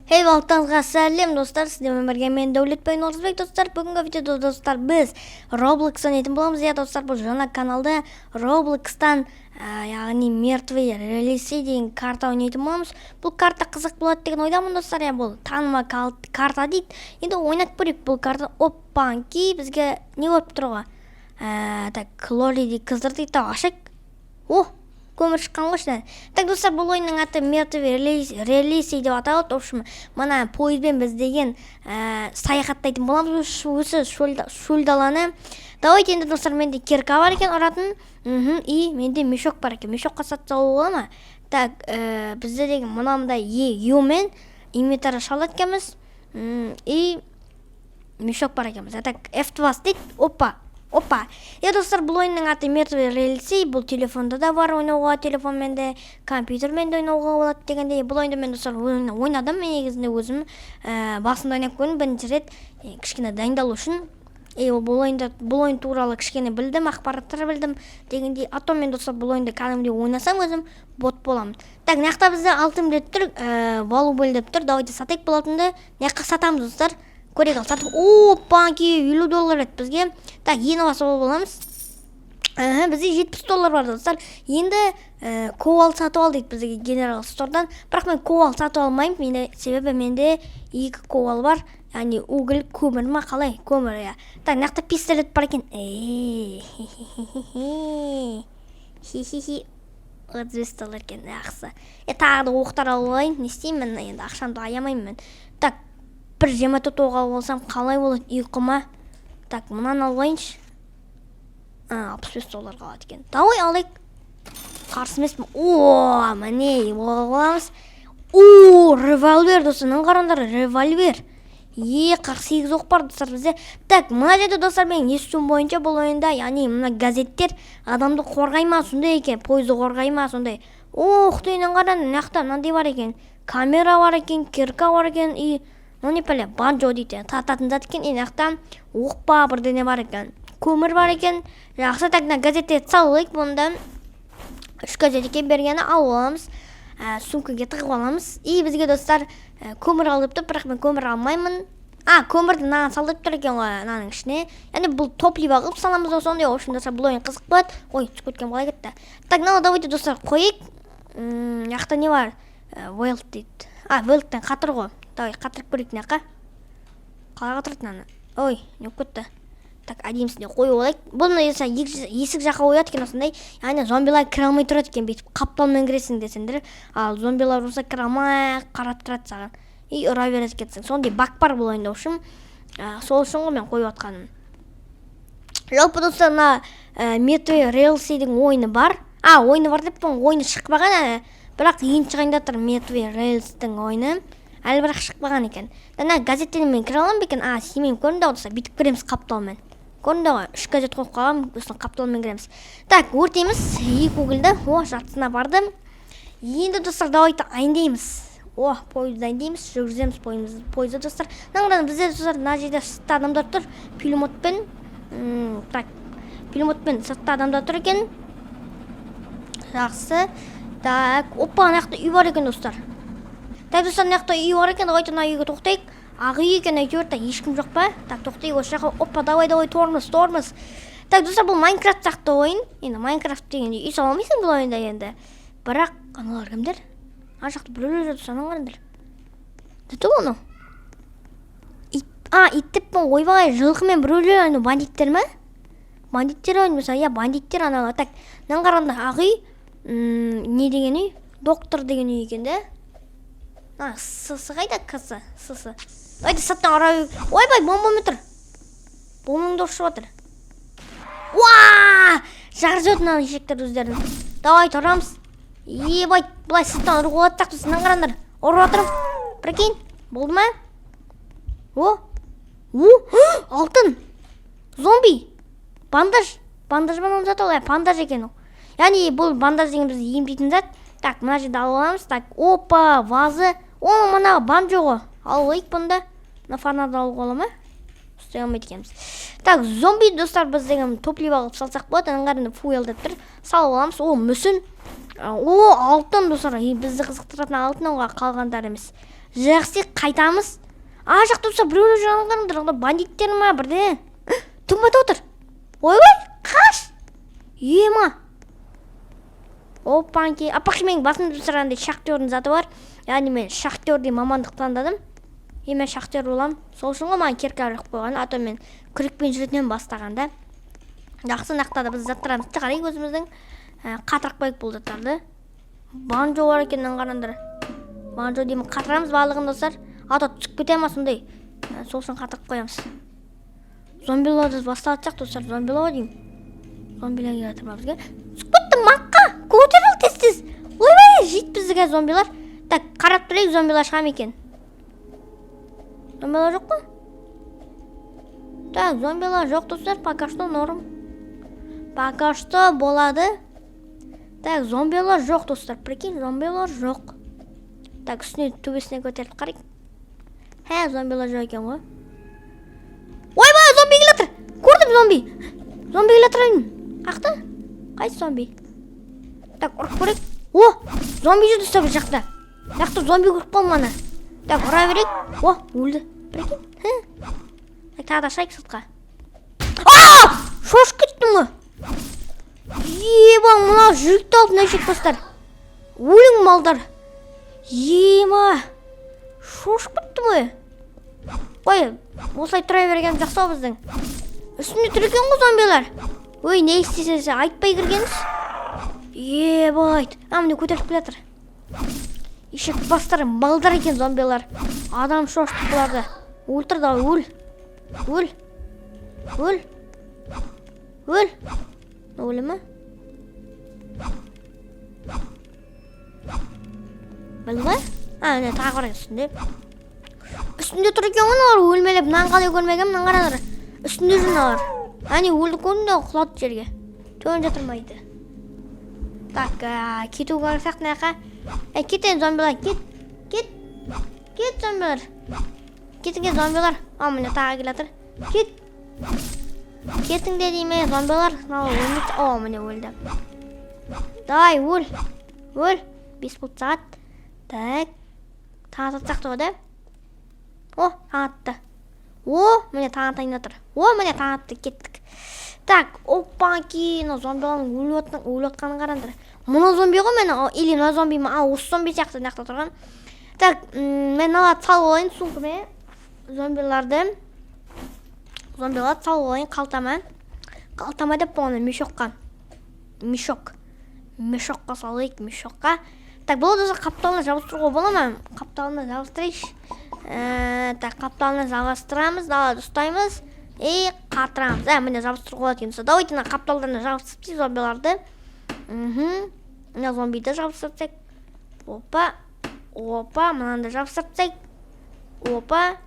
Эй, вақтаңызға сәлем достар, сіздермен бірге мен Дәулетбай Нұрғызбек достар. Бүгінгі видеода достар біз Roblox ойнайтын боламыз. Иә достар, бұл жаңа каналда Roblox'тан яғни мертвый релиси деген карта ойнайтын боламыз. Бұл карта қызық болады деген ойдамын достар. Иә, бұл танымал карта дейді. Енді ойнап көрейік бұл карта. Оппанки, бізге не болып тұрға? Клори дейді, қыздар дейді, ашық. Көмір шыққан ғой. Так, достар, бұл ойынның аты мертвый релиси деп аталады. В общем, мына пойызбен біз деген саяхаттайтын боламыз осы шөл даланы. Давайте енді достар, менде кирка бар екен ұратын. И менде мешок бар екен. Мешокқа сатса бола ма? Так, бізде деген мынамдай юмен инвентарь шалады екенбіз. И мешок бар екенбіз. Так, F2 дейді. Опа. Я достар, бұл ойынның аты мертвый релиси. Бұл телефонда да бар ойнауға, телефонмен де, компьютермен де ойнауға болады дегенде. Бұл ойынды мен достар ойнадым. Мен негізінде өзім басында ойнап көрдім бірінші рет кішкене дайындалу үшін. Бұл ойын туралы кішкене білдім, ақпараттар білдім дегенде. А то мен достар бұл ойынды кәдімгідей ойнасам өзім бот боламын. Так, мынақта бізде алтын деп тұр, волейбол деп тұр. Давайте сатайық болатынды. Мынаққа сатамыз достар. Көрек ал сатып, опанки, $50 ет бізге. Так, ені басы боламыз. Бізде $70 бар достар. Енді ковал сатып ал дейді бізге генерал стордан. Бірақ мен ковал сатып алмаймын, себебі менде 2 ковал бар. Яғни угіл көмір ма қалай? Көмір, я. Так, мынақта пистолет бар екен. $30 екен, жақсы. Тағы да оқтар алайын, не істеймін енді, ақшамды аямаймын мен. Так, бір 24 оға болсам қалай болады ұйқыма. Так, мұнан алайыншы. $65 қалады екен. Давай алайық. Қарсы емеспін. Міне боламыз. Револьвер достар, қараңдар, револьвер. 48 оқ бар достар бізде. Так, мына жерде достар, мен естуім бойынша бұл ойында, яғни мына газеттер адамды қорғай ма сондай екен, пойызды қорғай ма сондай. Құтайынан қараңдар, мынақта мынандай бар екен. Камера бар екен, кирка бар екен, и не пәле, банджо дейді, тататын зат екен, мынақта оқпа бірдеңе бар екен. Көмір бар екен. Жақсы, так, газетте салайық бұнда. 3 газетке бергені алып аламыз. Сумкаға тығып аламыз. И бізге достар көмір алып тұр, бірақ мен көмір алмаймын. Көмірді наған салып тұр екен ғой, наның ішіне. Яғни бұл топливо қылып саламыз ғой сондай. В общем, достар, бұл ойын қызық болады. Түсіп кеткен қалай кетті. Так, давайте достар қойық. Яқта не бар? Вейлд дейді. Вейлдтен қатыр ғой. Давай, қатырып көрейік мынақа. Қалай қатырды наны? Не кетті. Так, әдемісіне қойып алайық. Бұны есік жаққа қояды екен осындай. Яғни зомбилар кіре алмай тұрады екен, бүйтіп қапталмен кіресің десеңдер. Ал зомбилар болса кіре алмай қарап тұрады саған. И ұра береді кетсің. Сондай бак бар бұл ойында үшін. Сол үшін ғой мен қойып атқаным. Жалпы достар, мертвый релисидің ойыны бар. Ойыны бар деп бұл ойыны шықпаған. Бірақ ең шығайында тұр мертвый релисидің ойыны. Әлі бірақ шықпаған екен. Газеттен мен кіре аламын бекен. Семейім көрінді отырса, бүйтіп кіреміз қапталмен. Көрінді ғой, 3 газет қойып қалам, осыны қапталмен кіреміз. Так, өртейміз, 2 угілді, жартысына бардым. Енді достар, давайте айындаймыз. Пойызды айындаймыз, жүргіземіз пойызды достар. Бізде достар, мына жерде сыртта адамдар тұр, пулеметпен. Так, пулеметпен сыртта адамдар тұр екен. Жақсы. Так, мынақта үй бар екен достар. Так, достар, мынақта үй бар екен, давайте мына үйге тоқтайық. Ағы екен әйтеуір, ешкім жоқ па? Так, тоқтайық осы жаққа. Давай, тормыз. Так, достар, бұл Майнкрафт сияқты ойын. Енді Майнкрафт дегенде үй сала алмайсың бұл ойында енді. Бірақ, аналар кімдер? Жақты біреулер жүрді, санан қараңдар. Түті оны? Иттіппін, ойбағай, жылқымен біреулер ойны бандиттер ма? Бандиттер ойын мысалы, бандиттер аналар. Так, нан қараңдар, ағы не деген үй? Доктор деген үй екен де. Сысы қайда кысы? Сысы. Давайте саттан арай. Ойбай, бомбамен тұр. Бомбамды ұршып отыр. Жағыр жөтін аны ешектер өздерін. Давай, тұрамыз. Ебай, бұлай саттан ұрғы олады тақты. Сынан қарандар. Ұрып отырым. Прикинь, болды ма? Алтын. Зомби. Бандаж. Бандажбан оны зат ол. Бандаж екен ол. Яғни бұл бандаж деген бізді емдейтін зат. Так, мына жерді алып аламыз. Так, вазы. Мына банджо ғой. Алайық бұнда. Фарнарды алуға ола ма? Үстай алмайды екенбіз. Так, зомби достар біз деген топливо алып салсақ болады. Аныңғарында фуэл деп тұр. Салып аламыз. Мүсін. Алтын достар. Бізді қызықтыратын алтын оға қалғандар емес. жақсы қайтамыз. Жақта тұрса біреулер жағылғанымдар, бандиттер ма бірде? Тұмбада отыр. Ой, қаш! Ема! Опанки. Апақшы менің басымды сұрағанда шахтердің заты бар. Яғни мен шахтерде мамандық таңдадым. Мен шахтер болам. Сол үшін ғой маған керкалық қойған. А то мен күрекпен жүретінен бастағанда. Жақсы нақтада біз заттарымызды шығарайық өзіміздің. Қатырақ қойып бұл заттарды. Банжо бар екенін қараңдар. Банжо деймін қатырамыз барлығын достар. А то түсіп кете ма сондай. Сол үшін қатырып қоямыз. Зомбиларды басталатсақ достар, зомбилар деймін. Зомбилар келе жатыр ма бізге? Түсіп кетті маққа. Көтеріл тез-тез. Ойбай, жейді біздіге зомбилар. Так, қарап тұрайық, зомбилар шыға ма екен? Зомбилар жоқ па? Так, зомбилар жоқ достар, пока что норм. Пока что болады. Так, зомбилар жоқ достар, прикинь, зомбилар жоқ. Так, үстіне төбесіне көтеріп қарайық. Зомбилар жоқ екен ғой. Ойбай, зомби келе жатыр. Көрдім зомби. Зомби келе жатыр. Қақты? Қайсы зомби? Так, ұрып көрейік. Зомби жүрді достар бұл жақта. Жақта зомби көріп қалманы. Так, ұра берейік. Өлді. Прикинь. Так, тағы да шайық сыртқа. Шош кеттім ғой. Еба, мына жүрікті алып нәшек достар. Өлің малдар. Ема. Шош кеттім ғой. Ой, осылай тұра берген жақсы біздің. Үстінде тұр екен ғой зомбилар. Ой, не істесесе айтпай кіргеніз. Еба айт. Міне көтеріп келе жатыр. Ешек бастары малдар екен зомбилар. Адам шошты бұларды. Өлтір да өл. Өл. Өл. Өл. Өлі ме? Білді ме? Не тағы қарай үстінде. Үстінде тұр екен олар өлмелеп, нан қалай көрмегем, нан қарадыр. Үстінде жүрін олар. Өлді көрінде құлады жерге. Төн жатырмайды. Так, кету қарсақ нәқа. Кетен зомбилар, кет зомбилар. Кетінге зомбилар. Міне тағы келатыр. Кетіңде дейме зомбилар. Міне өлді. Давай, өл. 5 бұлт сағат. Так, таң атсақты ода. Таң атты. Міне таң атайын атыр. Міне таң атты, кеттік. Так, опанки, зомбилардың өлі отқанын қарандар. Мұны зомби ғой мен, или мұны зомби ма, осы зомби сияқты нақта тұрған. Так, мен алады сал олайын суңқыме. Зомбиларды сал олайын қалтама. Қалтама деп болғаны мешокқа. Мешокқа салайық, мешокқа. Так, бұл да қапталына жабыстыруға бола ма? Қапталына жабыстырайш. Так, қапталына жабыстырамыз, далады ұстаймыз. Қатырамыз. Міне жабыстыруға болады екен. Давайте қапталдарына жабыстырып зомбиларды. Мына зомбиді жабыстырсақ. Опа. Мынанда жабыстырсақ. Опа.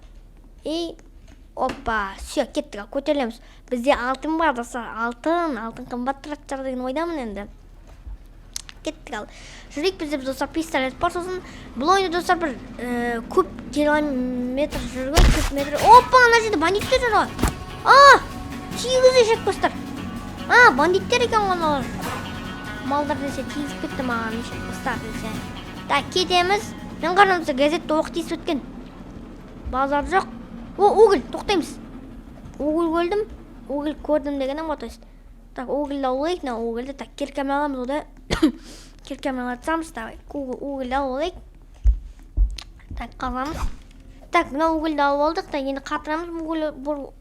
Все, кеттік, көтерілеміз. Бізде алтын бар достар. Алтын қымбат тұраттар деген ойдамын енді. Кеттік ал. Жүрейік бізде достар пистолет бар сосын. Бұл ойында достар бір көп километр жүрген, көп метр. Опа, ана жерде бандиттер жүр ғой. Тигіз ешек достар. Бандиттер екен ғаналар. Малдар десе тигізіп кетті маған ешек достар десе. Так, кетеміз. Мен қарамызда газетті оқ тесіп өткен. Базар жоқ. Угіл, тоқтаймыз. Угіл көрдім. Угіл көрдім дегенім ғой, тост. Так, угілді аулайық, угілді. Так, керкемен аламыз ода. Керкемен атсамыз, давай. Угілді аулайық. Так, қазамыз. Так, мына угілді алып алдық. Так, енді қатырамыз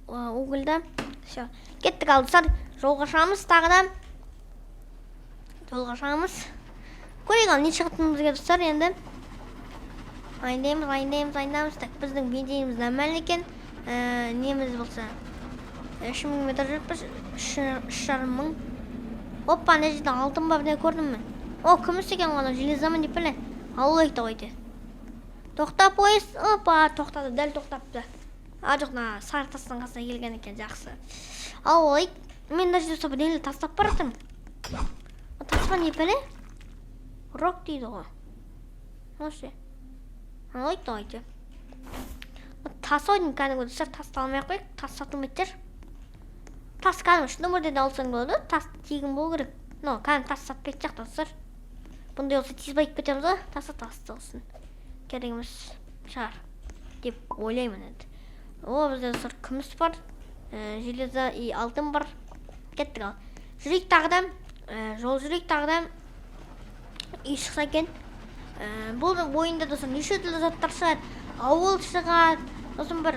угілді. Все. Кеттік алдысар. Жолға шығамыз, тағы да. Жолға шығамыз. Көрейік ал, не шығытымызға достар енді. Айындаймыз. Так, біздің бензиніміз нормально екен. Неміз болса 3000 метр жүріппіз. 3,5 мың. Опа, ана жерде алтын бар не көрдім мен. Күміс екен ғана, железамын деп біле. Алайық та қойды. Тоқтап ойыз. Опа, тоқтады, дәл тоқтапты. Жоқна, сары тастан қасына келген екен, жақсы. Алайық. Мен да жерде соба нелі тастап баратым. Таспа не біле? Рок дейді ғой. Осы. Алайық та қойды. Тас ойдың кәдімгі достар, тасты алмай қойық. Тас сатылметтер. Тас кәдімгі шынды мөрдеді алсаң болады. Тас тегін бол керек. Кәдім тас сатпайды жақ достар. Бұндай олса тез байып кетеміз ғой. Тасы тасты олсын. Керегіміз шығар деп ойлаймын енді. О, бізде достар күміс бар, железо и алтын бар. Кеттік ал. Жүрейік тағыда, жол жүрейік тағыда. Үй шықса екен. Бұл ойында достар неше түрлі заттар шығады. Ауыл шығады, сосын бір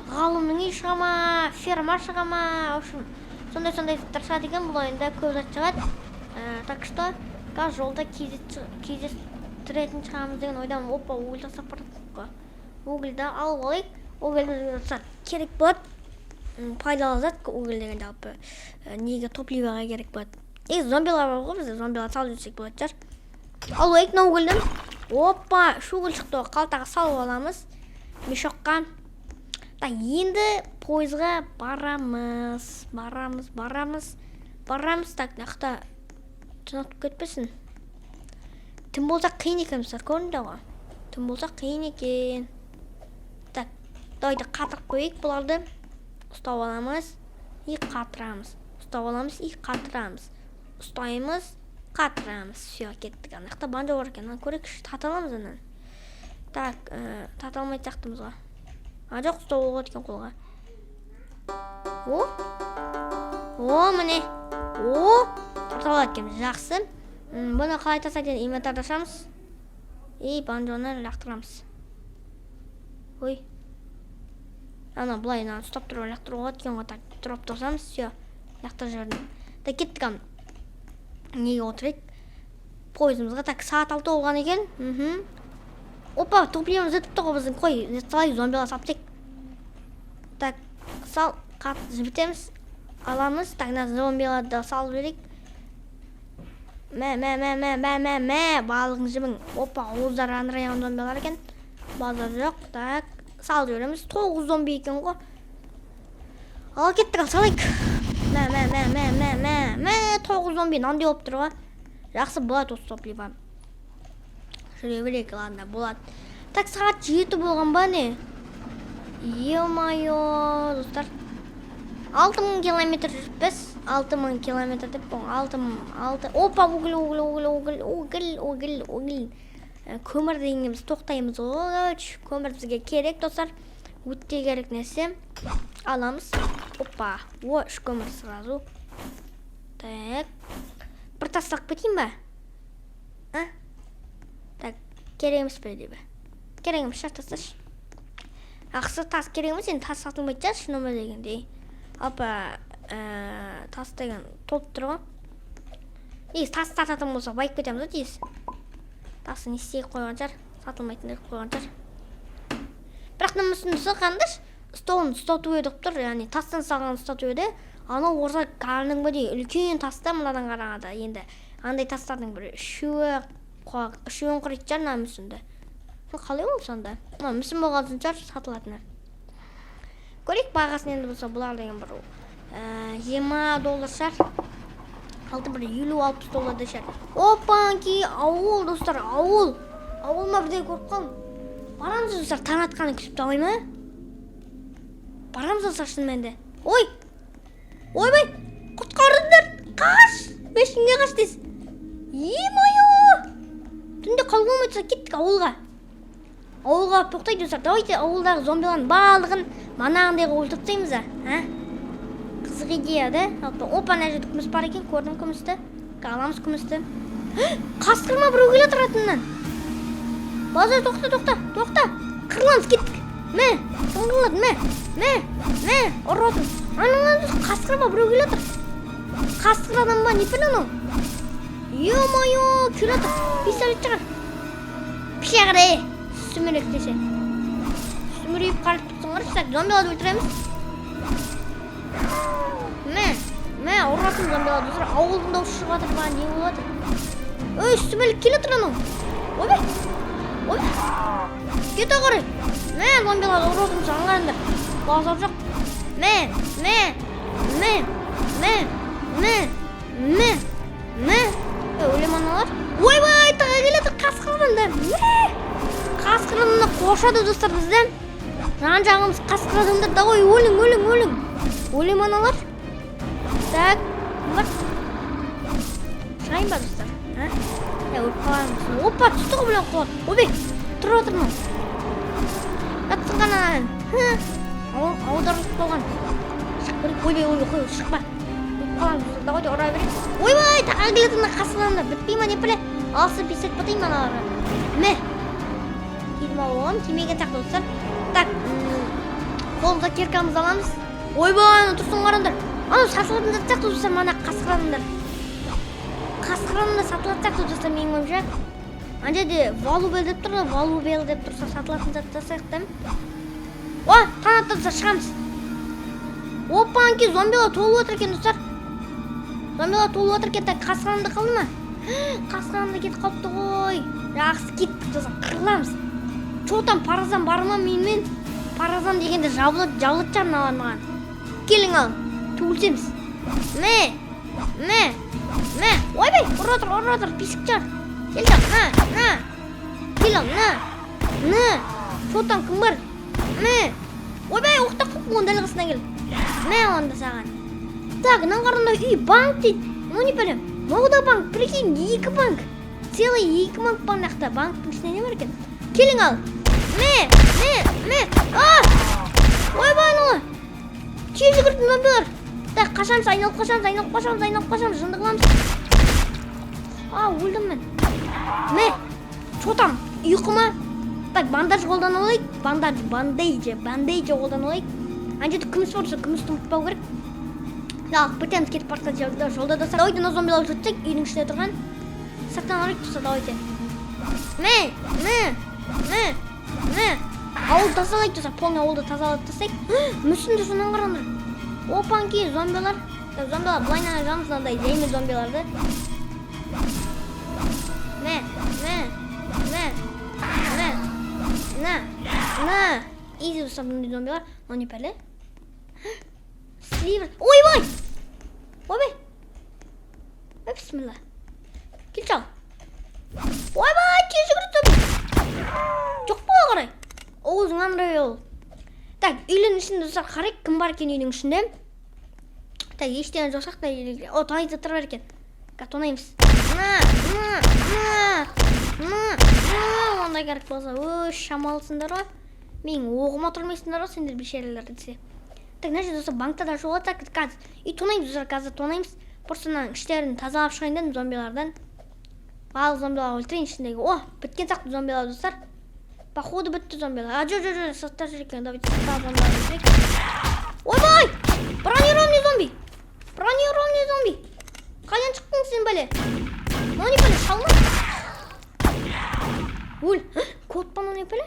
ғалымның үй шыға ма, ферма шыға ма, в общем, сондай заттар шығады екен. Бұл ойында көп зат шығады. Так что, қазір жолда кездестіретін шығамыз деген ойдамын. Опа, уголь тастап бардық қой. Угольді алып алайық. Угольді керек болады. Пайдалы зат уголь деген жалпы неге топливоға керек болады. Зомбилар бар ғой, бізде зомбилар салып жүрсек болады шығар. Алайық мына угольді. Опа, уголь шықты. Қалтаға салып аламыз. Мешокқа. Енді пойызға барамыз. Так, нақта тұнатып кетпесін. Түн болса қиын екен, көрінді ғой. Түн болса қиын екен. Так, дайды қатырып қойып бұларды. Ұстап аламыз, и қатырамыз. Ұстап аламыз, и қатырамыз. Ұстаймыз, қатырамыз. Все, кеттік. Нақта банжа бар екен. Көрек тата аламыз анан. Так, тата алмай тақтымыз ғой. Жоқ, ұстап олға екен қолға. О, міне. Тарта алады екен. Жақсы. Бұны қалай тасайден инвентарды ашамыз. И банжаны лақтырамыз. Ой. Ана бұлай ұстап тұрып лақтыруға өткен ғой. Тұрып тұрсамыз, все, лақтыр жерден. Да кеттік ам. Неге отырайық? Пойызымызға так саат 6 болған екен. Опа, топливомыз өтіпті ғой біздің. Қой, салайық зомбилар саптек. Так, сал, қат жібітеміз. Аламыз. Так, зомбиларды салып берейік. Мә, балығын жібің. Опа, ауыздар андырайған зомбилар екен. Базар жоқ. Так, салып жібереміз. 9 зомби екен ғой. Ал кеттік, ал салайық. Мә, 9 зомби нандай болып тұр ғой. Жақсы болады осы топливо. Жүре берейік, ладно, болады. Так, сағат 7 болған ба не? Е-майо, достар. 6000 километр жүріппіз. 6000 километр деп бұл. 6. Опа, угіл. Көмір дегеніміз тоқтаймыз ғой. Көмір бізге керек, достар. Өтте керек нәрсе. Аламыз. Опа, 3 көмір сразу. Так. Бір тастақ бітейін ба? Так, керегіміз бір дейбі. Керегіміз шар тасташ. Ақсы тас керегіміз, енді тас сатылмайды жар, шынымы дегендей. Опа, тас деген толып тұр ғой. Тас сататын болса байып кетеміз дейіз. Тасын істейік қойған жар, сатылмайтын қойған жар. Бірақ намысын қандыш, столын ұстату едік тұр, яғни тастан салған ұстату еді. Анау орса қарының бөдей үлкен таста мұнадан қарағанда. Енді андай тастардың бір үшеуін құрайды жар намысында. Қалай ол сонда? Мүсін болғансын жар сатылатыны. Көрейік бағасын енді болса бұлар деген бір $20 шар. Алты бір $50-60 шар. Опанки, ауыл достар, ауыл. Ауыл ма бірдей көріп қалым. Барамыз достар, таң атқаны күсіп тауай ма? Барамыз достар шынымен де. Ой, бай, құтқарыңдар, қаш, 5 күнге қаш дес. Е-майо! Түнде қалып болмайды, кеттік ауылға. Ауылға тоқтайды достар, давайте ауылдағы зомбилардың барлығын манағындайға өлтіртсейміз, Қызық идея, да? Опа, мына жерде күміс бар екен, көрдім күмісті. Аламыз күмісті. Қасқырма біреу келе тұратыннан. Базар, тоқта. Қырыламыз, кеттік. Мә, ұратын. Аныңыз қасқырма біреу келе тұр. Қасқыр адам ба, не пілін ол? Е-майо, келе тұр. Пистолет шығар. Пішағыры, сүмірек десе. Сүмірейіп қарып тұтсын қарышсақ, зомбиларды өлтіреміз. Мә, ұратын зомбиларды өлтірі. Ауылдың дауысы шығып атыр ба, не болады? Өй, сүмірек келе тұр анау. Ой, кет ағыры. Мә, зомбиларды ұратын жаңғарындар. Базар жоқ. Өлем аналар. Ойбай, тағы келеді қасқырдың. Қасқырдың қошады достар бізден. Жан-жағымыз қасқырдыңдар. Давай, өлің. Өлем аналар. Так, бар. Шығайын ба достар? Өліп қаламыз. Опа, түсті ғой білен қуат. Обе, тұрып отырмын. аударылып қалған. Ойбай, шықпа. Қаламыз, давайте ұра берейік. Ойбай, таға келетіні қасыланды. Бітпей ма не біле? Алсы бесет бітейін аналары. Мә. Келім алуым, кемеген сияқты достар. Так, қолымызда керкамызды аламыз. Ойбай, тұрсын қарандар. Анау сатылатын жатсақ достар, мана қасқырандар. Қасқыранында сатылатын сияқты достар, менің ойымша. Анжеде валубел деп тұр, валубел деп тұрса сатылатын жатсақ та. О, таң аттанса шығамыз. Опанки, зомбилар толып отыр екен достар. Зомбилар толып отыр екен. Қасқыранды қалды ма? Қасқыранды кетіп қалыпты ғой. Жақсы кеттік достар, қырыламыз. Чотан паразан бар ма менімен? Паразан дегенде жабылатжар маған. Келің ал, түгілсеміз. Мә. Ойбай, ұр отыр, писік жар. Кел жар, на. Кел ал, на. Чотан кім бар? Мә. Ойбай, оқтақ қоқуын дәлғысына кел. Мә, онда саған. Так, наңғарында үй банк дейді. Ну не білем. Моғда банк, прикинь, 2 банк. Целый 2 банк бар нақта. Банктың ішіне не бар екен? Келің ал. Мә. Ойбай, нұлы. Чей жүгіртін зомбилар. Так, қашамыз, айналып қашамыз, жынды қыламыз. Өлдім мен. Мә, чотам, ұйқыма. Так, бандаж қолдан олайық. Бандейджі қолдан олайық. Анжеті күміс болса, күмісті ұмытпау керек. Так, бітеміз кетіп барса жолда да. Давайте на зомбилар жүртсек, үйдің ішінде тұрған. Сақтан арайық тұрса, давайте. Мә. Ауыл тазалайық тұрса, полный ауылды тазалап тастайық. Мүсін тұрсынан қарандар. Опанки, зомбилар. Зомбилар бұлайнан жанысынандай жейміз зомбиларды. Мә. Изи ұстап мұндай зомбилар. Но не пәлі. Сливер. Ойбай. Бісмілла. Кел чал. Ойбай, кел жүгіріп. Жоқ бола қарай. Оғызың аңырай ол. Так, үйлің ішінде достар қарайық, кім бар екен үйдің ішінде. Так, ештеңе жоқсақ та үйлің. О, таңайызда тұр бар екен. Тонаймыз. Ондай керек болса, шамалысыңдар ғой. Мен оғыма тұрмайсыңдар ғой, сендер бешерелер десе. Так, нәже достар, банкта да жоға. Так, үй тонаймыз достар, қазір тонаймыз. Бұрсынан іштерін тазалап шығайындан зомбилардан. Балық зомбилар өлтірейін ішіндегі. О, біткен сақты зомбилар достар. Походу бітті зомбилар. Жо, сақтар жүр екен. Давайте сақтар зомбилар өлтірейік. Ойбай! Бронированный зомби. Қайдан шықтың сен бәле? Но не бәле, шалма? Өл, код па, но не бәле?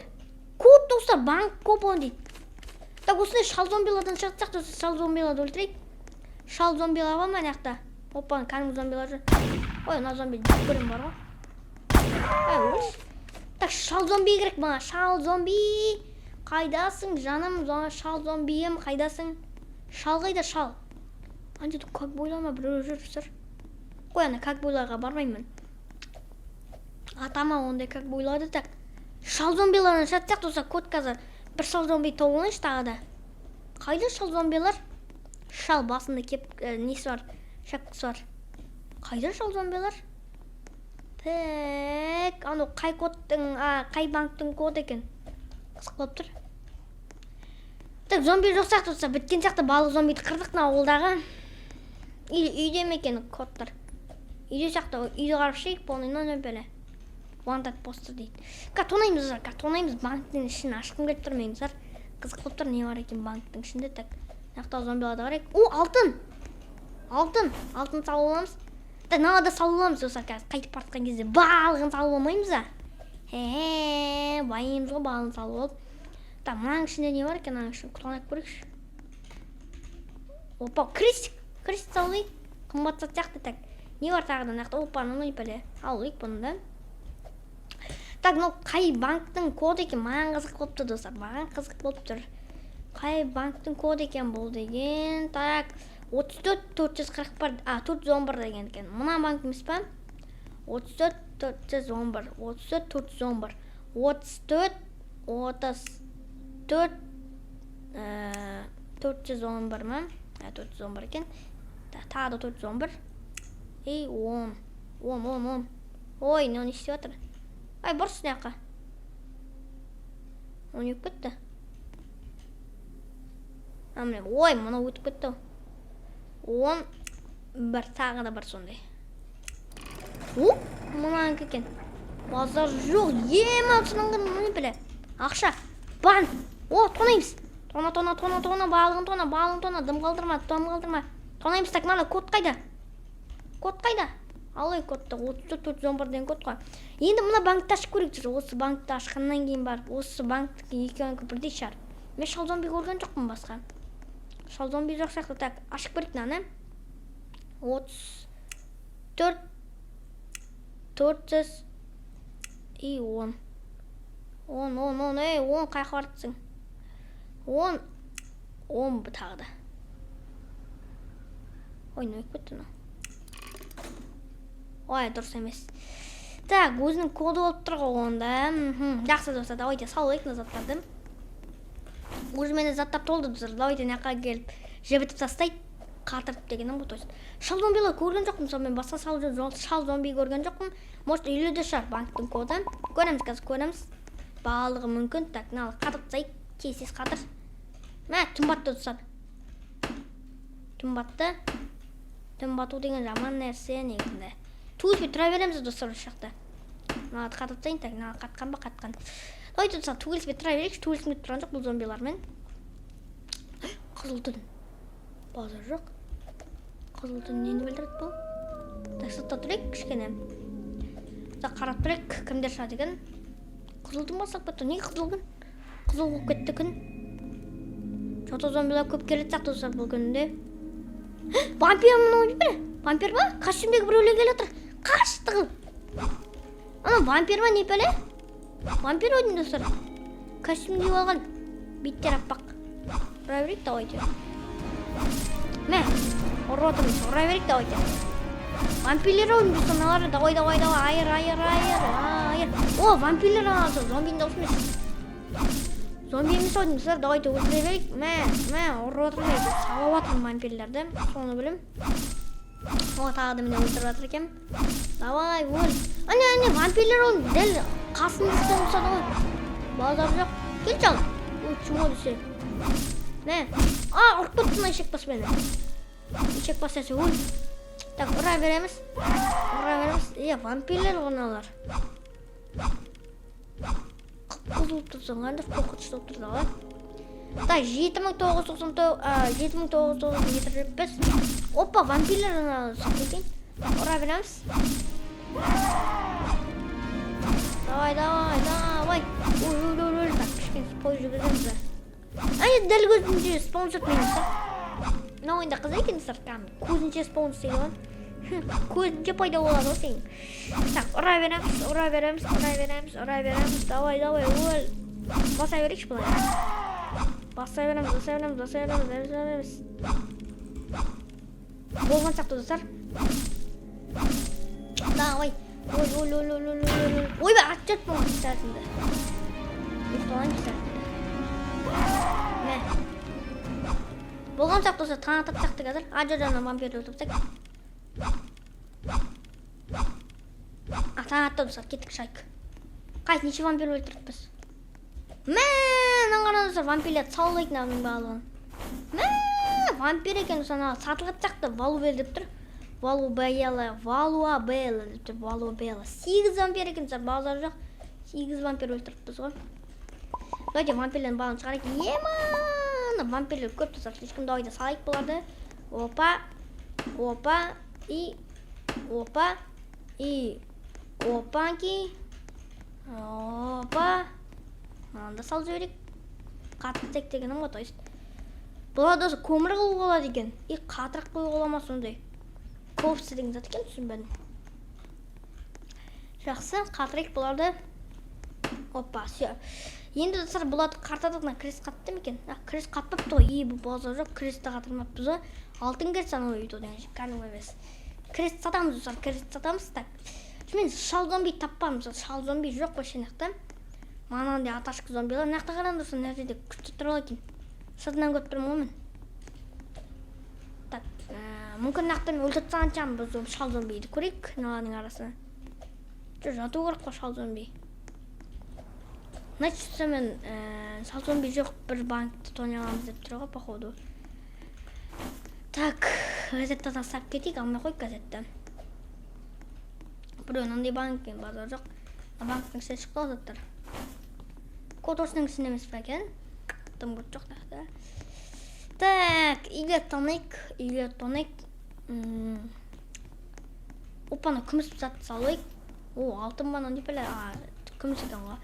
Код достар, банк код дейді. Так, осындай шал зомбилардан шығытсақ, достар, шал зомбиларды өлтірейік. Шал зомбилар бар ма нақта? Опан, кәнгі зомбилар жүр. Ой, на зомби көрім бар ғой. Өлш. Так, шал зомби керек ма? Шал зомби. Қайдасың, жаным, шал зомбием, қайдасың? Шал қайда, шал? Анжеті как бойлама біреу жүрсір. Қой, ана как бойларға бармаймын. Атама ондай как бойлады. Так, шал зомбилардан шатсақ доса код қазір. Бір шал зомби тоғылайыншы тағы да. Қайда шал зомбилар? Шал басында кеп, несі бар? Шапкасы бар. Қайда шал зомбилар? Так, аны қай банктың коды екен? Қызық болып тұр. Так, зомби жоқсақ тұрса, біткен сияқты балық зомбиді қырдық на ауылдағы. Үйде мекен кодтар. Үйде сияқты, үйде қарып шейік, полный нөмір бәлі. Wanted постер дейді. Тонаймыз банктың ішін ашқым келіп тұр меңіздер. Қызық болып тұр, не бар екен банктың ішінде. Так, нақтау зомбиларды қарайық. О, алтын салып аламыз. Так, нағада салып аламыз достар, қайтып бартқан кезде балығын салып алмаймыз да. Байымыз ғой балығын салып алып. Так, мынаның ішінде не бар екен, мынаның ішін құтыланып көрейікші. Опа, крестик салып. Қымбат сатсақты. Так, не бар тағы да нақты? Опа, не пәле. Алайық бұны да. Так, қай банктың коды екен? Маған қызық болып тұр достар, маған қызық болып тұр. Қай банктың коды екен бұл деген? Так, 34-441 деген екен. Мына банк емес па? 34-411 ма? 411 екен. Тағы да 411. 10. Ой, не істеп жатыр? Ай, бұрсын яққа. 12 кетті. міне ой мынау өтіп кетті. 10 бір тағы да бір сондай. Мынанікі екен. Базар жоқ, ем алшыланған мұны біле. Ақша, банк. Тонаймыз. Тона, балығын тона, дым қалдырма. Тонаймыз, так, мана код қайда? Алай кодты, 34-4-1 код қой. Енді мұна банкты ашып көрейік жүр. Осы банкты ашқаннан кейін барып, осы банктікі екеуінікі бірдей шығар. Мен шал зомби көрген жоқпын басқа. Шал зомби жоқ сияқты, так, ашып көрейік наны. 34 400 и 10 қайқа бардысың? 10 тағы да. Ой, не өйіп кетті. Ой, дұрыс емес. Так, өзінің коды болып тұр ғой онда. Жақсы достар, давайте салайық назаттарды. Өзімен заттар толды достар. Давайте наққа келіп жібітіп тастайды. Қатырып дегенім бұл. Шал зомбилар көрген жоқпын, сонымен басқа шал зомби көрген жоқпын. Может, үйледі шығар банктың коды. Көреміз. Балығы мүмкін. Так, налы қатырып тастайды. Тез қатыр. Мә, түн батты достар. Түн бату деген жаман нәрсе негізінде. Туылып тұра береміз достар осы жақта. Налы қатырып тастайын. Так, налы қатқан ба қатқан. Давайте достар, туылып тұра берейік. Туылып тұрған жоқ бұл зомбилармен. Қызыл түн. Базар жоқ. Қызыл түн нені білдірді бұл? Так, сұртта тұрайық кішкене. Так, қарап тұрайық кімдер шығады екен. Қызыл түн басақ бәтті. Неге қызыл күн? Қызыл болып кетті күн. Жота зомбилар көп келеді сақты достар бұл күнінде. Вампир мұны ойып біле? Вампир ба? Костюмдегі біреулер келе отыр. Қашты қыл. Ана вампир ба не біле? Вампир ойдың достар. Костюмдегі алған. Биттер аппақ. Бұра берейік давайте. Мә, ұра берейік давайте. Вампирлер ойын достарналары. Давай. Айыр. О, вампирлер анасы. Зомбидің даусы емес. Зомби емес ойын достар. Давайте өлтіре берейік. Мә, ұра отырмайды. Салап атырмын вампирлерді. Соны білім. О, тағы да міне өлтіріп атыр екен. Давай, өл. Әне, вампирлер ойын. Дәл қасында ұстады ғой. Базар жоқ. Кел жал. Ой, чума дүсе. Мә, ұрып тұттың ешек бас мені. Ешек бас әсе өл. Так, ұра береміз. Вампирлер ғыналар. Құлып тұрсын ғанды, қоқытшы топ тұрды ғой. Так, 7995. Опа, вампирлер ғыналар сұрды екен. Ұра береміз. Давай. Ой. Так, кішкен спой жүгіземіз. Дәл көзінше спаунсер менің сар. Мына ойында қыза екен сар. Көзінше спаунс дейді ғой. Көзінше пайда болады ғой сен. Так, ұра береміз. Давай, өл. Баса берейікші бұлай. Баса береміз. Болған сақты достар. Давай. Ой, ба, атчат болған кісәрсінде. Болған сақ достар, таңатып сақты қазір. Ажыржана вампирді өлтірсек. Таңатты достар, кеттік шайк. Қайт, неше вампир өлтіріп біз? Наңғана достар, вампирлер салдайық нағының бағылығын. Вампир екен достар, сатылғып сақты, валу бел деп тұр. Валуа бела деп тұр, валуа бела. 8 вампир екен достар, бағылар жоқ. 8 вампир өлтіріп біз ғой. Давайте вампирлердің бағын шығарайық. Вампирлер көп достар, ешкім давайте салайық бұларды. Опа. Опанки. Мынанда сал жіберейік. Қатыр тек дегенім ғой, тойыз. Бұлар досы көмір қылуға болады екен. Қатырақ қойуға оламас сондай. Көпсі деген зат екен түсінбедім. Жақсы, қатырайық бұларды. Опа, все. Енді достар бұларды қартадығына крест қатты ма екен? Крест қатпапты ғой. Бұл базар жоқ, крестті қатырмаппыз ғой. Алтын крест ана ойды одан кәнім емес. Крест сатамыз достар, Так. Мен шал зомби таппамыз. Шал зомби жоқ ба шенақта. Манандай аташқы зомбилар. Нақта қаран достар, нәрседе күшті тұрал екен. Сыртынан көт тұрмын ғой мен. Так, мүмкін нақта мен өлтіріп сағаншам біз шал зомбиді көрейік. Наланың арасына. Жату керек қой шал зомби. Значит, мен сал зомби жоқ бір банкті тони аламыз деп тұр ғой, походу. Так, газетті тастап кетейік, алмай қойып газетті. Біреу мынандай банктен базар жоқ. Банктың ішіне шықты ғой заттар. Код осының ішінде емес пе екен? Тым код жоқ да. Так, үйге тонайық. Опаны күміс затты салайық. Алтын бана не пеле? Күміс екен ғой.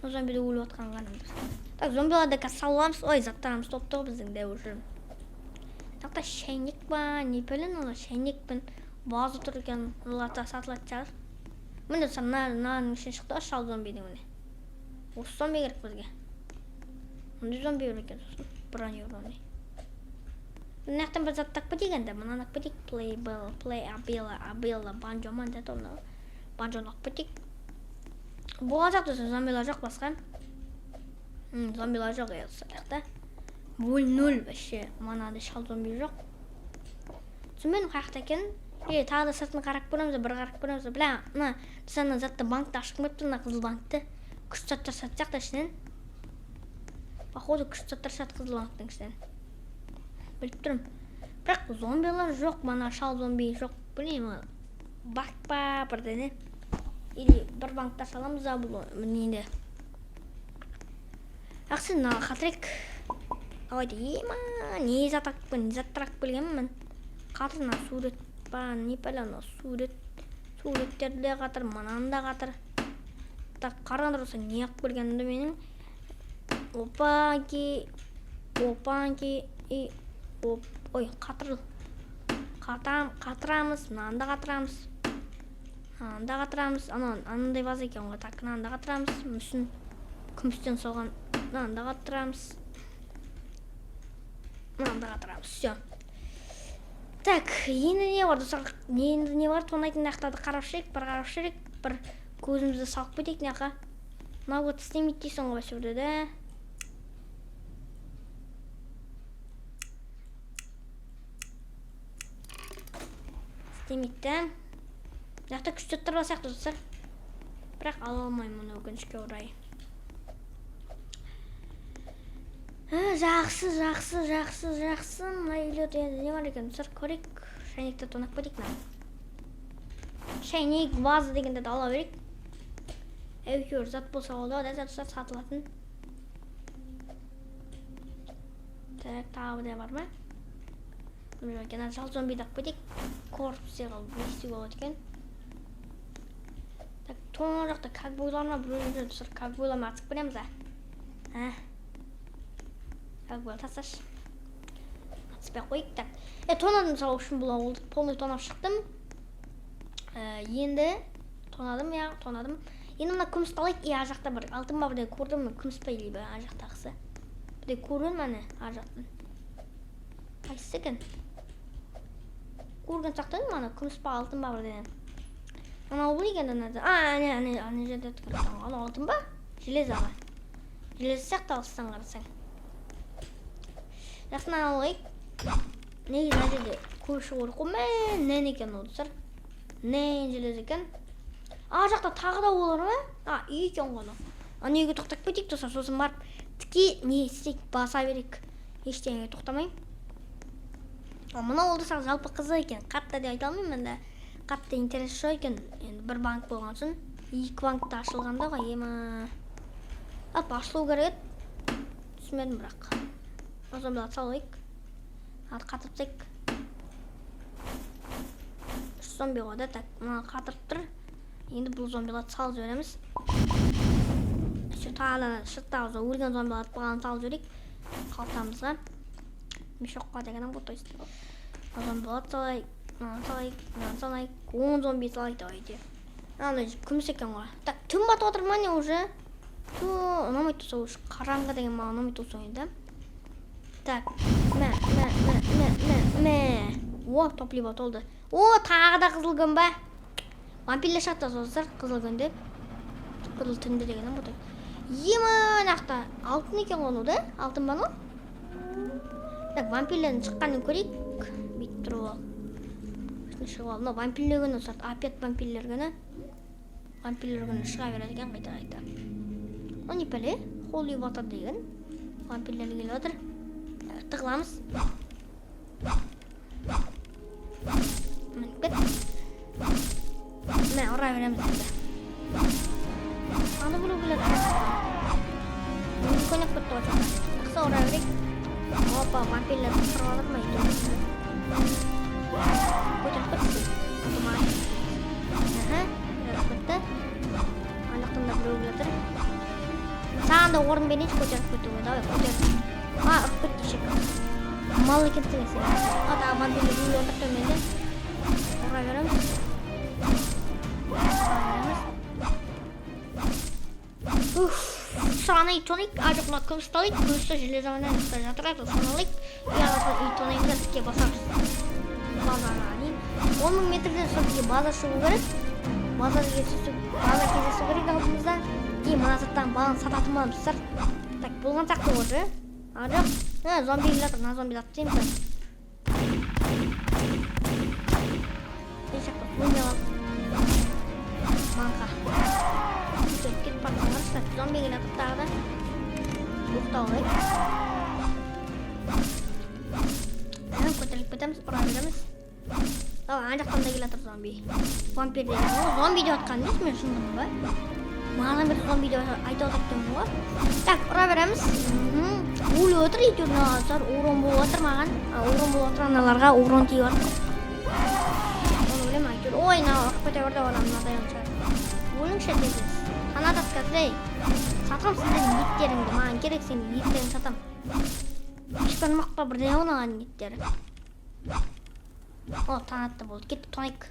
Зомбиді өліп отқан ғанымдыр. Так, зомбиларды қазір салуамыз. Ой, заттарымыз топ-топ біздің де уже. Жақта шәйнек ба, не пелен олар шәйнекпен базы тұр екен. Оларда сатылады шығар. Міне мынаның ішіне шықты шал зомбидің міне. Осы зомби керек бізге. Мындай зомби бар екен сосын. Бронированный. Мына жақтан бір зат тақпы дегенде, мынаны тақпы дейік. Play Abila, банджо манда тоны. Банджоны тақпы дейік. Болған жақты зомбилар жоқ басқа. Зомбилар жоқ еқта. 0-0 бәші. Манады шал зомби жоқ. Түсінбедім қаяқта екен. Тағы да сыртын қарап көреміз, бір қарап көреміз. Бля, мына сана затты банкты ашқым келіп тұр, мына қызыл банкты. Күш заттар сатсақ та ішінен. Походу күш заттар сат қызыл банктың ішінен. Біліп тұрмын. Бірақ зомбилар жоқ, мана шал зомби жоқ. Білмеймін, банк па бірдене. Или бір банктар саламыз да бұл мінейді. Ақсы мына қатырек. Алайды, не заттар ақ білгенмін. Қатырына сурет ба, не пәлі ана суреттерді қатыр, мананда қатыр. Так, қарғандар болса не ақ білгенімді менің. Опанки, ой, қатырамыз, мынанда қатырамыз, анандай база екен ғой, так, мынанда қатырамыз, мүсін күмістен соған, мынанда қатырамыз, все. Так, енді не бар, достар, енді не бар, тонайтын ақтарды қарап жүрек, бір көзімізді салып кетейік неқа. Мынау вот істемейді дейсің ғой сөйді де. Істемейді. Жақта күш заттар бар сияқты достар. Бірақ ала алмаймын өкінішке орай. Жақсы. Мына үйлерде енді не бар екен достар, көрейік. Шәйнекті тонақ бөтейік мына. Шәйнек, ваза дегенде ала берейік. Әйтеуір зат болса олда, да достар сатылатын. Так, тағы да бар ма? Мына жал зомбиді ақ бөтейік. Корпусе қалып не істеу болады екен. Так, тоң жақта как бойларына біреулер достар, как бойларына атып көреміз а? Как бойл тасаш. Атыспай қойық. Так, тонадым салу үшін бұл ауылды. Полный тонап шықтым. Енді тонадым. Енді мына күміс қалайық. Ажақта бір алтын ба бірде көрдім мен күміс па елей бі ажақтағысы. Бірде көрген мәне ажақтың. Қайсысы екен? Көрген сақтадым мана күміс па алтын ба бірден. Ана ол екен дәнеді. Ане жерде өткірген. Ана алтын ба? Железаға. Железі сияқты алыстан қарасаң. Жақсынан алайық. Неге мына жерде көші көріп қоймай. Нен екен ол достар. Нен желез екен. Жақта тағы да олар ма? Үй екен ғана. Неге тоқтап кетейік достар, сосын барып тіке не істейік, баса берейік. Ештеңеге тоқтамайын. Мына олды сақ жалпы қызы екен. Қатты деп айта алмаймын да. Қатты интерес жоқ екен. Енді бір банк болған соң, екі банкта ашылғанда ғой, ашылу керек еді. Түсінбедім бірақ. Осыны білат салайық. Қатыртсайық. Үш зомби қойды, так, мына қатырып тұр. Енді бұл зомбиларды салып жібереміз. Шырттағы өлген зомбиларды бұған салып жіберейік. Қалтамызға. Мешокқа дегенім ғой, тойсты. Зомбиларды салайық. 10 зомби салайық давайте. Күміс екен ғой. Так, түн батып отыр ма не уже? Ұнамайды тұрса уже қараңғы деген маған ұнамайды тұрса ойында. Так, топлива толды. Тағы да қызыл күн ба? Вампирлер шатты соғыздар қызыл күнде. Қызыл түнде дегенім бұтай. Нақта алтын екен ғону да? Алтын ба ну? Так, вампирлердің шыққанын көрейік. Бейт тұру ол. Шығуал. Вампирлер күні опять вампирлер күні. Вампирлер күні шыға береді екен қайта. О не пәле? Қол үйіп атыр деген. Вампирлер келіп отыр. Тығыламыз. Кет. Мә, ұра береміз енді. Аны бұлу келеді. Көңіп күтті отыр. Ақса ұра берек. Опа, вампирлер қырып алыр ма? Көтір күтті. Күтті. Анықтың да бұлу келеді. Саған да орын берейінші көтеріп күтті. Давай, көтеріп. Ұрып күтті шек. Мал екен тігесі. Ата вампирлер бұлу отыр төменде. Ұра береміз. Sana itonik acıkla kıvıstalık, kıvısta jelezavana жатырады, саналык, яғасын итонайында тіке басамыз. Базаны анейін. 10 000 метрден сөзге база шығу керек. База кезесі керек алдымызда. И мына заттан балын сататын боламыздар. Так, болған сияқты уже. Ажық. Зомби келатыр, мына зомби зат дейміз. Ешақта зомби алып. Манқа. Кетіп бақсаңыз, зомби келатыр тағы да. Ұқтау олайық. Көтеріліп кетеміз, ұра береміз. Ана жақтан да келатыр зомби. Вампир деген ғой. Зомби деп атқан емес, мен шындымын ба? Маған бір зомби деп айтып отырмын ғой. Так, ұра береміз. Өліп отыр, әйтеуір назар, урон болып отыр маған. Урон болып отыр аналарға, урон тиіп отыр. Оны білем әйтеуір. Ой, ұрып кете берді оған мынадай шығар. Өліңші дедіңіз. Қанат атқаздай. Сатам сіздердің еттеріңді. Маған керек сенің еттерін сатам. Ешпен мақпа бірден оңаған еттері. О, танатты болды. Кетті тонайық.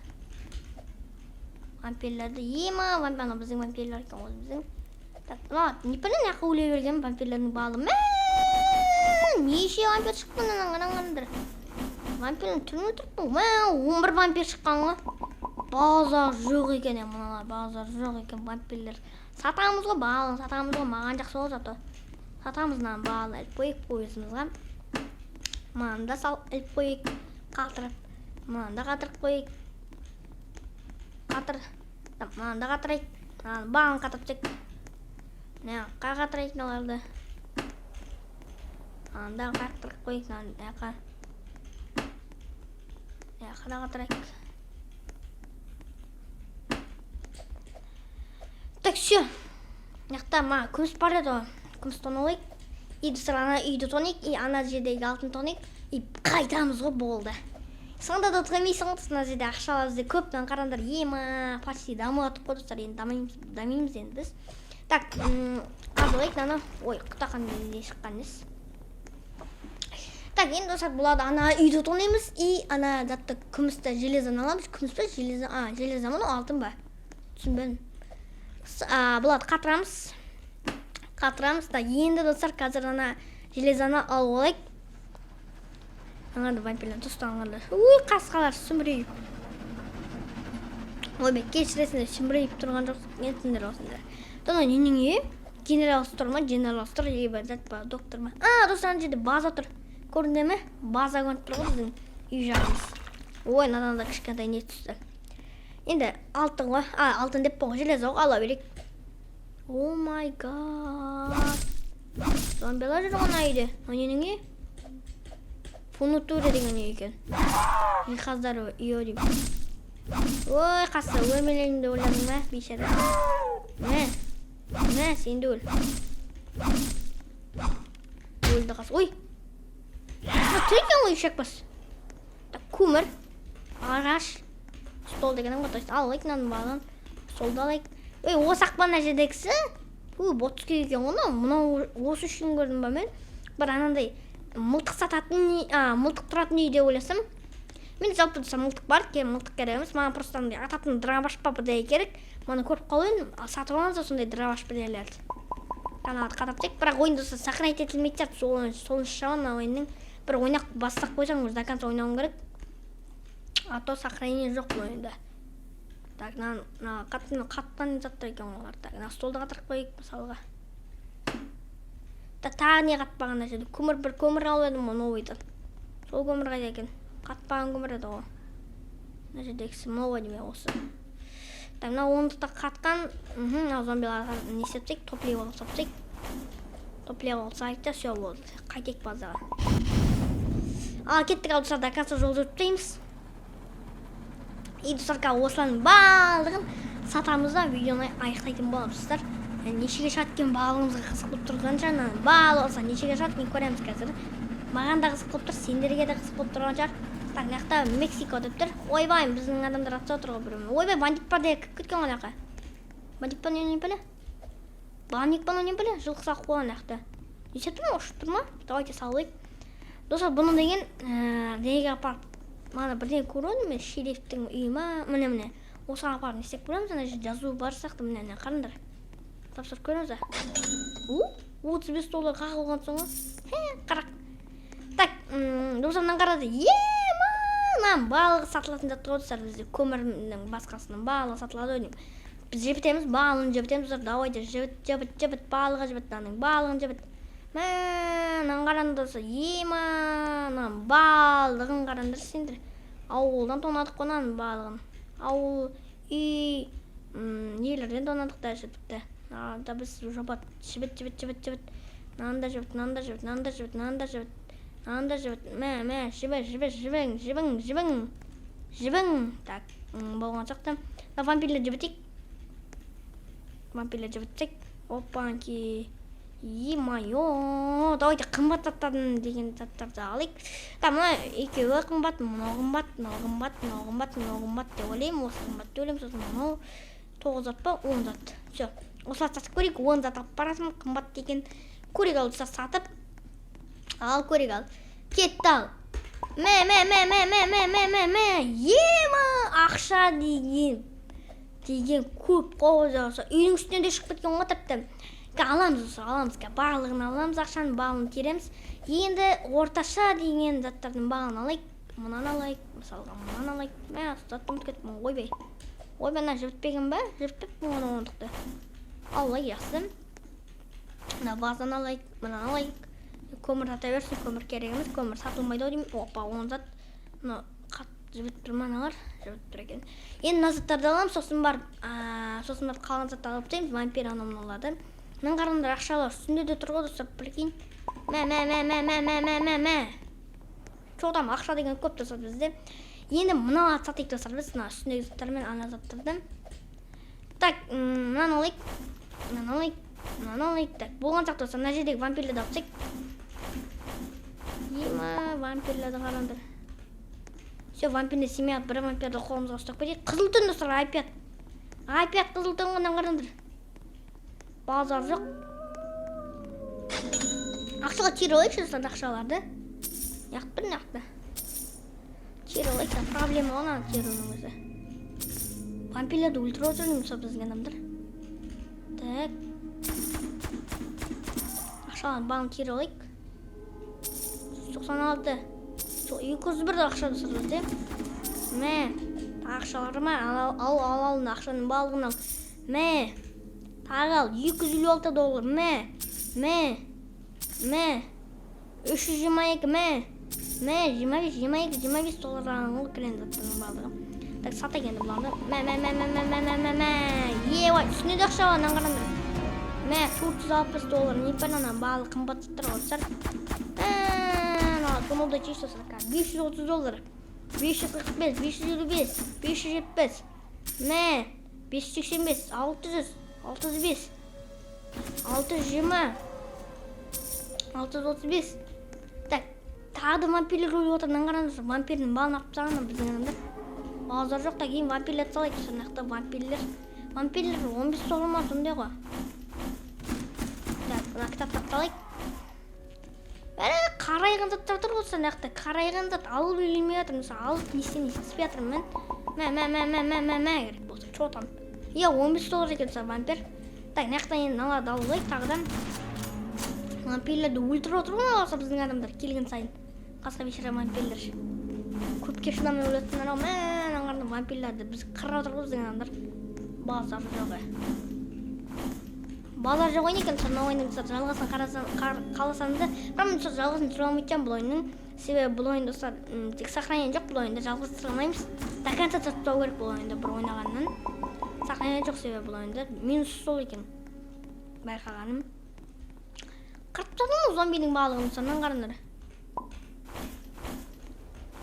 Вампирлерді ема. Вампирна біздің вампирлер екен ол біздің. Так, не пілін яқы өле берген вампирлердің балы. Неше вампир шыққан анаңғанаңғандыр. Вампирдің түрін өтіріппін. 11 вампир шыққан ғой. Базар жоқ екен, мұналар базар жоқ екен вампирлер. Сатамыз ғой балын, сатамыз ғой маған жақсы ол заты. Сатамыздан балын әліп қойып қойысымызға. Маған да сал әліп қойып, қатырып. Маған да қатырып қойып. Қатыр. Маған да қатырайық. Балын қатырып тек. Қай қатырайық наларды. Маған да қатырып қойып. Қада қатырайық. Так, все. Яқта ма күміс бар еді ғой. Күміс тонолайық. Үйді тонайық. И ана жердегі алтын тонайық. И қайтамыз ғой болды. Сонда да отырмайсыңыз. Ана жерде ақшаларымызды көптен қарандар. Ема, почти дамып атып қойдыстар. Енді дамимыз енді біз. Так, қазылайық ана. Ой, құтақан не шыққан ес. Так, енді осақ болады. Ана үйді тонаймыз. И ана затты күмісті железан аламыз. Күміс пе железан? Железан мұны алтын ба? Түсінбедім. Бұлады қатырамыз да енді достар қазір ана железаны алып олайық. Аңады вампирлер тұстағандар. Қасқалар сүмірейіп. Ой бек кешіресінде сүмірейіп тұрған жоқ. Ентіндер осындар. Дона ненің генерал тұр ма? Генерал тұр. Ебір зәт ба? Доктор ма? Достар жерде база тұр. Көрінде ме? База көніп тұр ғой біздің үй жағымыз. Ой, наданда кішкентай не түсті. Енді алтын ғой. Алтын деп болған железа ала берек. О май гад. Зомбилар жүр ғана үйде. Ненің Фунутура деген екен. Жиһаздары үйі дейм. Ой, қасы өлмелеріңді ойладың ба? Бейшара. Мә, сен де өл. Өлді қасы. Ой. Түркен ғой үшек бас. Көмір. Ағаш. Стол дегенім ғой. Алайық нанын бағын. Столды алайық. Ой, осақ бана жедексі. Ботский екен оны. Мұна осы үшін көрдім ба мен. Бір анандай мылтық сататын, мылтық тұратын үйде ойласам. Мен жалпы тұрсам мылтық бар, мылтық кереміз. Маған просто ататын дробаш па бірдей керек. Маны көріп қалуын, сатып аламыз сондай дробаш бірдейлерді. Каналды қатап тек, бірақ ойын досы сақырайт етілмейді жарты. Солын шауын ойынның бір ойнақ бастақ қойсаң, өз даканты ойнауын керек. То сақырайын жоқ бұл ойында. Так, қаттан заттар екен олар. Так, столды қатырып қойып мысалға. Тағы не қатпаған нәрседі. Бір көмір алып едім оны ойдан. Сол көмір қайда екен. Қатпаған көмір еді ғой. Мына жердегісі мынау дейме осы. мына ондықта қатқан мына зомбиларға не істетсек, топлей болып сапсек. Топлей болып сайта все болды. Қайтек базаға. Ал кеттік ал достар, до конца жолды өтпейміз. И достарға осылардың барлығын сатамыз да видеоны аяқтайтын боламыз достар. Нешеге шаткен балығымызға қызық болып тұрған шығар. Балық болса нешеге шаткен көреміз қазір. Маған да қызық болып тұр, сендерге де қызық болып тұрған шығар. Так, мына Мексика деп тұр. Ойбай, біздің адамдар атса отыр ғой біреу. Ойбай, бандит бар деп кеткен ғой жаққа. Бандит бар не біле? Бандит бар не біле? Жылқысы қойған жақта. Есеп тұр ма, ұшып тұр ма? Давайте салайық. Достар, бұны деген неге апарып, мана бірден көрдім мен, шерифтің үйі ма? Міне. Осыған апарып не істеп көреміз, ана жазу бар сияқты, міне қараңдар. Тапсырып көреміз. $35 қағылған соң қарақ. Так, достарынан қарады. Мам, балық сатылатын жатты ғой достар, бізде көмірдің басқасының балық сатылады ойнайым. Біз жебітеміз, балығын жебітеміз, давайте жебіт, балығы жебіт, балығын жебіт. Мәнің қаранды достар, мынан балығын қарандар сендір. Ауылдан тонадық қонан балығын. Ауыл, үй, нелерден тонадық да жебітті. Да біз жобат, жебіт. Нанда жебіт. Жібің. Так, болған шақты. Вампирлер жібітсек. Опанки. Е-майо. Давайте қымбат заттарын деген заттарды алайық. Мына екеуі қымбат, мынау қымбат деп ойлаймын. Осы қымбат деп ойлаймын. Сосын мынау 9 зат па, 10 зат. Все. Осылар сатып көрейік, 10 зат алып барасың, қымбат деген. Көрейік ал сатып. Ал көрейік ал. Кетті ал. Ақша деген көп қой осы. Үйдің үстінен де шығып кеткен ғой тіпті. Аламыз. Барлығын аламыз, ақшаның бағын кереміз. Енді орташа деген заттардың бағын алайық. Мұнан алайық, мысалға мұнан алайық. Заттың кеттім, ойбай. Ойбай, жібітпеген ба? Жібітпеп мұны ондықты. Алайық, яқсы. Базан алайық, мұнан алайық. Көмір сата берсін, көмір керек емес, көмір сатылмайды деймін. Опа, 10 зат. Жібіт тұр маналар, жібіт тұр екен. Енді назаттарды алам, сосын бар қалған затты алып дейміз, вампир аномын олады. Мен қарымдар ақшалар үстінде де тұрғы достар, прикинь. Çoğdам ақша деген көп достар бізде. Енді мына сатайық достар, біз үстіндегі заттармен ана заттарды. Так, мынаны алайық. Так, болған шақ достар, мына жердегі вампирлерді алсақ. Вампирлерді қараңдар. Все, вампирді семьят, бір вампирді қолымызға ұстап кетейік. Қызыл түн достар, айпият қызыл түн ғынан қараңдар. Базар жоқ. Ақшаға тері олайықшы достар, ақшаларды. Яқты. Тері олайық, проблема олан тері оның өзі. Вампирлерді өлтіріп отырмын сол біздің адамдар. Так. Ақшаларды бағын тері олайық. 96. 201 ақша достар бізде. Ақшаларыма ал ақшаның балығын ал. Тағы ал $256. 322. 25 доллардан ол кірен заттының балығы. Так, сата кенді бұланды. Үстіне де ақша оған қарандар. $460. Не пәнана балы қымбат заттар олсар. Көмілді чешті сұрқа. $530. 545, 555, 570. 585, 600, 605, 620, 635. Так, тағы да вампирлер өліп отырынан қараңыздар. Вампирдің балын артып сағынан біздің адамдар. Базар жоқ та кейін вампирлерді салайық. Сонақта вампирлер $15 ма сондай ғой. Так, мына кітаптарды салайық. Қарайған заттар тұр ғой сонақта. Қарайған зат алып үйлемей жатыр. Мысалы, алып несен еспей жатырмын. Керек болса, чотам. $15 екен са вампир. Так, наяқтан енді алады алылайық тағыдан. Вампирлерді өлтіріп отыр ғой оласа біздің адамдар келген сайын. Қасқа бешара вампирлер. Көпке шыдамай өлетінер ау. Аңғардың вампирлерді біз қырып отыр ғой біздің адамдар. Базар жоғы. Базар жоқ ойын екен, соны ойынның жалғасын қаласаңызды. Бірақ мен жалғасын түсіре алмайтын бұл ойынның. Себебі бұл ойын достар тек сохранение жоқ, бұл ойында жалғыз түсіре алмаймыз. До конца сатпау керек бұл ойында бір ойнағаннан. сақина жоқ себебі бұл ойында минус сол екен байқағаным. Қырып тастадым зомбидің балығын сонан қараңдар.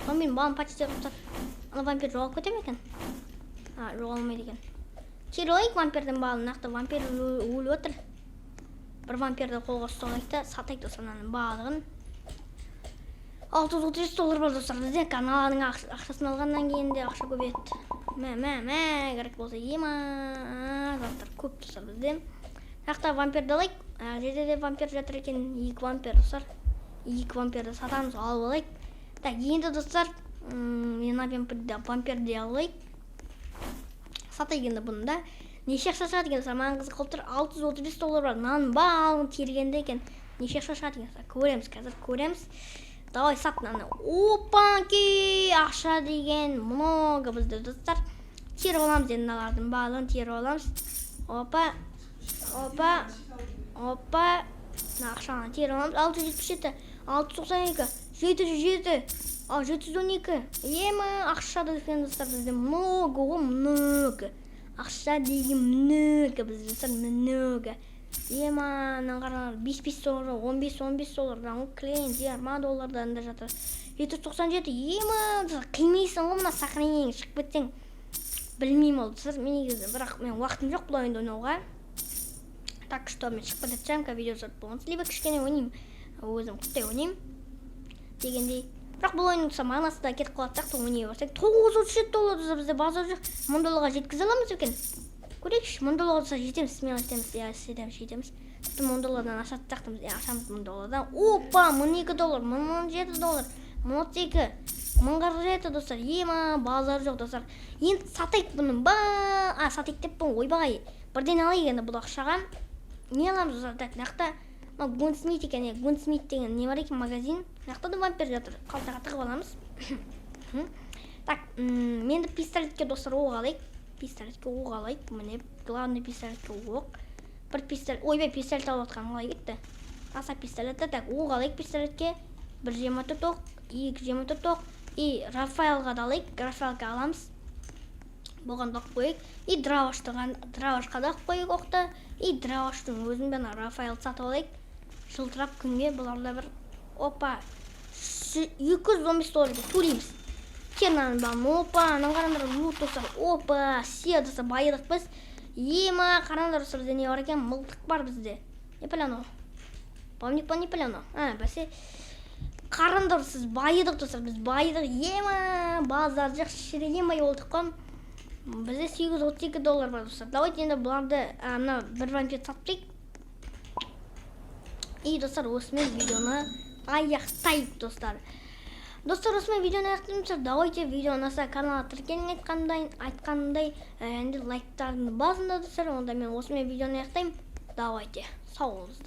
Зомбидің балын почти қырып тастады. Ана вампир жоғалып кете ме екен? Жоғалмайды екен. Теройық вампирдің балын. Нақты вампир өліп отыр. Бір вампирді қолға ұсталайық та сатайық достарының балығын. $633 бар достар. Бізде каналдың ақшасын алғаннан кейін де ақша көбейеді. Керек болса ема. Заттар көп достар бізде. Нақты вампирді алайық. Жерде де вампир жатыр екен. 2 вампир достар. 2 вампирді сатамыз, алып алайық. Так, енді достар, мен вампирді алайық. Сатайық енді бұны да. Неше ақша шығады екен, маған қызық болып тұр. $635 бар. Мынаның балығын тергенде екен. Неше ақша шығады екен, көреміз, қазір көреміз. Давай сат мынаны. Опанки! Ақша деген много бізде достар. Теріп аламыз енді мыналардың балығын теріп аламыз. Опа. Ақшаны теріп аламыз. 677, 692, 707, 712. Емі ақша деген достар бізде много. Ақша деген много бізде достар много. Еманан қараңдар, $5 $15 клиент $20 да жатыр. 797 емі қимейсің ғой мына сақинең шығып кетсең. Білмеймін ол достар, бірақ мен уақытым жоқ бұл ойынды ойнауға. Так что мен шығып кететсем, видео жазып болғансы, либо кішкене ойнаймын, өзім құттай ойнаймын дегендей. Бірақ бұл ойынның мағынасы да кетіп қалады сияқты ойнай барсақ. $937 бізде базар жоқ. $1000-ға жеткізе аламыз екен. Көрейікші, $1000-ға жетеміз, смело жетеміз. $1000-дан аша тақтымыз, ашамыз $1000-дан. Опа, $12, $17, $32, $1047 достар. Ема, базар жоқ достар. Енді сатайық бұны. Сатайық деп бұны ойбағай. Бірден алайық енді бұл ақшаға. Не аламыз достар? Так, нақты Гунсмит екен, Гунсмит деген не бар екен магазин. Нақты да вампир жатыр. Қалтаға тығып аламыз. Так, менді пистолетке достар оқ алайық. Міне, главный пистолетке оқ. Бір пистолет, ойбай пистолет алып отқан қалай кетті. Аса пистолетті, так, оқ алайық пистолетке. 124 оқ, 224 оқ. И Рафаэлға да алайық, Рафаэлға аламыз. Бұған да қойық. И дравашқа да қойық оқты. И драваштың өзін бәна Рафаэл сатып алайық. Жылтырап күнге бұларда бір опа $215 төлейміз. Кернанын бәлім опа анан қарандар лут достар опа сия достар байыдық біз. Ема қарандар достар бізде не бар екен, мылтық бар бізде. Не пәләно? Помник па не пәләно? Бәсе қарандар сіз байыдық достар, біз байыдық. Ема базар жақ шіреген бай олдық қом. Бізде $832 бар достар. Давайте енді бұларды бір вампир сатпайық. И достар осымен видеоны аяқтайық достар. Достар осымен видеоны аяқтаймыз. Давайте видеоны аса каналға тіркелін айтқандай енді лайктардың базында достар. Онда мен осымен видеоны аяқтаймын. Давайте сау болыңыздар.